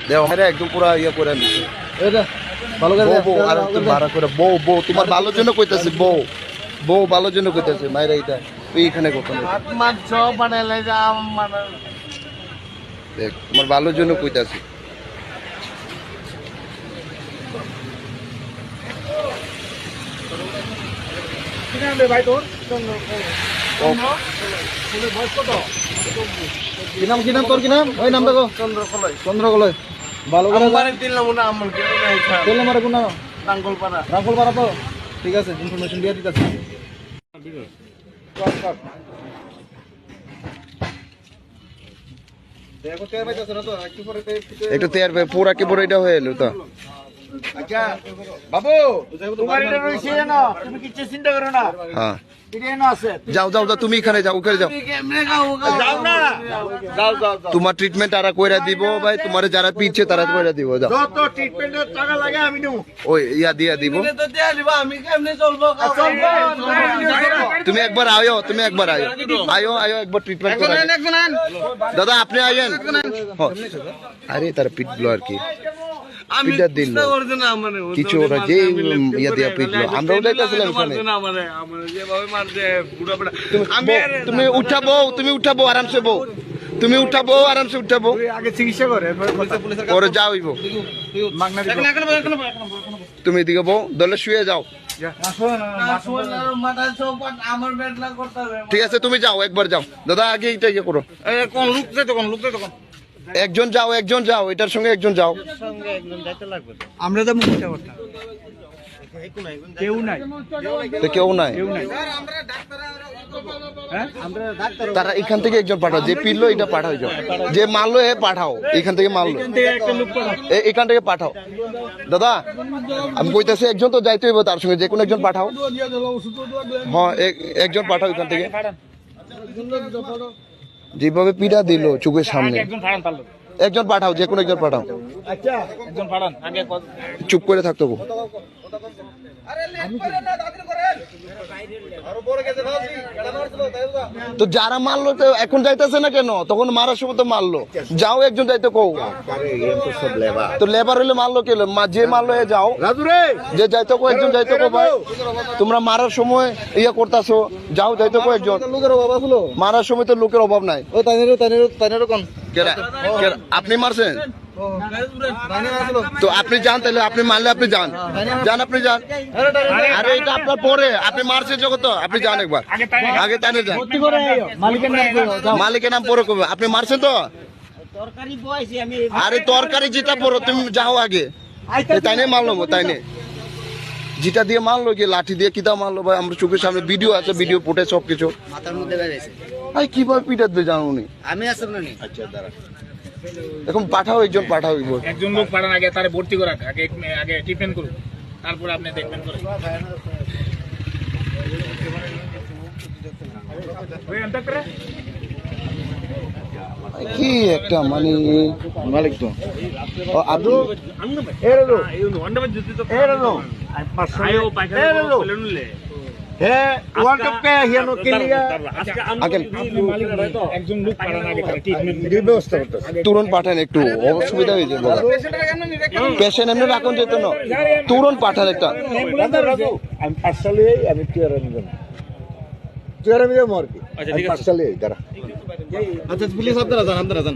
দেও আরে একদম পুরো ইয়া করে দিছে এটা ভালো করে বউ আর একটু ভাড়া করে বউ তোমার ভালোর জন্য কইতাছি বউ ভালোর জন্য কইতাছি মাইরা এটা তুই এখানে কত মাছ সব বানাইলে যাম মানে দেখ তোমার ভালোর জন্য কইতাছি কিনাবে ভাই তোর কি নাম তোর কি নাম ওই নাম দেখো চন্দ্রকলয় ভালো করে আমারে দিলাম না আমন কে নাই খা তেল মারে কোন রাঙ্গলপাড়া তো ঠিক আছে ইনফরমেশন দিয়ে দিতেছি দেখো তেল পাইতাছ না তো একটু পরে একটু তেয়ার পুরা কি পুরো এটা হয়ে এলো তো আচ্ছা বাবু তোমার এটা রইছে না তুমি কিছু চিন্তা করো না হ্যাঁ এটা না আছে যাও তুমি এখানে যাও ওখানে যাও কেমনে যাও না যাও তোমার ট্রিটমেন্ট আর কইরা দিব ভাই তোমার যারা পিছে তারা কইরা দিব যাও যত ট্রিটমেন্টের টাকা লাগে আমি দেব ওই ইয়া দিয়া দিব তো দেয়া দিব আমি কেমনে চলবো তুমি একবার আয়ো আয়ো একবার ট্রিটমেন্ট করা দাদা আপনি আইয়েন আরে তার পিট ব্লো আর কি আমি পিটা দিল না মানে কিছু ওরা যে ইয়া দিয়া পিট ব্লো আমরাও যাইতাছিলাম এখানে আমারে যেভাবে মারছে বুড়া বুড়া তুমি উঠাবো আরামসে বউ তুমি উঠাবো আরামসে উঠাবো আগে চিকিৎসা করে পরে যাওইব তুমি এদিকে বউ দলে শুয়ে যাও ঠিক আছে তুমি যাও একবার যাও দাদা আগে এটা ইয়ে করো কোন লোক যাইতো কোন একজন যাও এটার সঙ্গে একজন যাও আমরা তো মুখটা করতে কেউ নাই তো কেউ নাই তারা এখান থেকে একজন পাঠাও যে পিললো এটা পাঠাও যে মারলো এ পাঠাও এখান থেকে মারলো এখান থেকে পাঠাও দাদা আমি কইতাছি একজন তো যাইতে হইব তার সঙ্গে যে কোনো একজন পাঠাও হ্যাঁ একজন পাঠাও এখান থেকে যেভাবে পিঠা দিল চোখের সামনে একজন পাঠাও যে কোনো একজন পাঠাও চুপ করে থাকতো গো। তো যারা মারলো তো এখন যাইতেছে না কেন তখন মারার সময় তো মারলো যাও একজন যাইতে কও তো লেবার হলে মারলো কে যে মারলো এ যাও যে যাইতে কো একজন যাইতে কো ভাই তোমরা মারার সময় ইয়া করতেছো যাও যাইতে কো একজন লোকের অভাব আসলো মারার সময় তো লোকের অভাব নাই ও তাইনেরও কোন আপনি মারছেন তো আপনি যান তাহলে আপনি মারলে আপনি যান আপনি যান আরে এটা আপনার পরে আপনি মারছেন জগত আপনি যান একবার আগে তাই যান মালিকের নাম পরে করবে আপনি মারছেন তো আরে তরকারি যেটা পড়ো তুমি যাও আগে তাই নিয়ে মারলো তাই নিয়ে যেটা দিয়ে মারলো কি লাঠি দিয়ে কিতা মারলো ভাই আমরা চোখের সামনে ভিডিও আছে ভিডিও ফুটে সবকিছু মাথার মধ্যে বেরিয়েছে ভাই কিভাবে পিটাতে জানো নি আমি আসব না নি আচ্ছা দাঁড়া এখন পাঠাও একজন লোক পাঠান আগে তারে ভর্তি করাক আগে ট্রিটমেন্ট করুন তারপর আপনি দেখবেন করে কি একটা মানে মালিক তো তুরন্ত পাঠান একটু অসুবিধা হয়ে যাবে পেশেন্ট এমনি রাখুন যেত না তুরন্ত পাঠান একটা আমি তুই আর আমি যাবো আর কি আচ্ছা প্লিজ আপনারা যান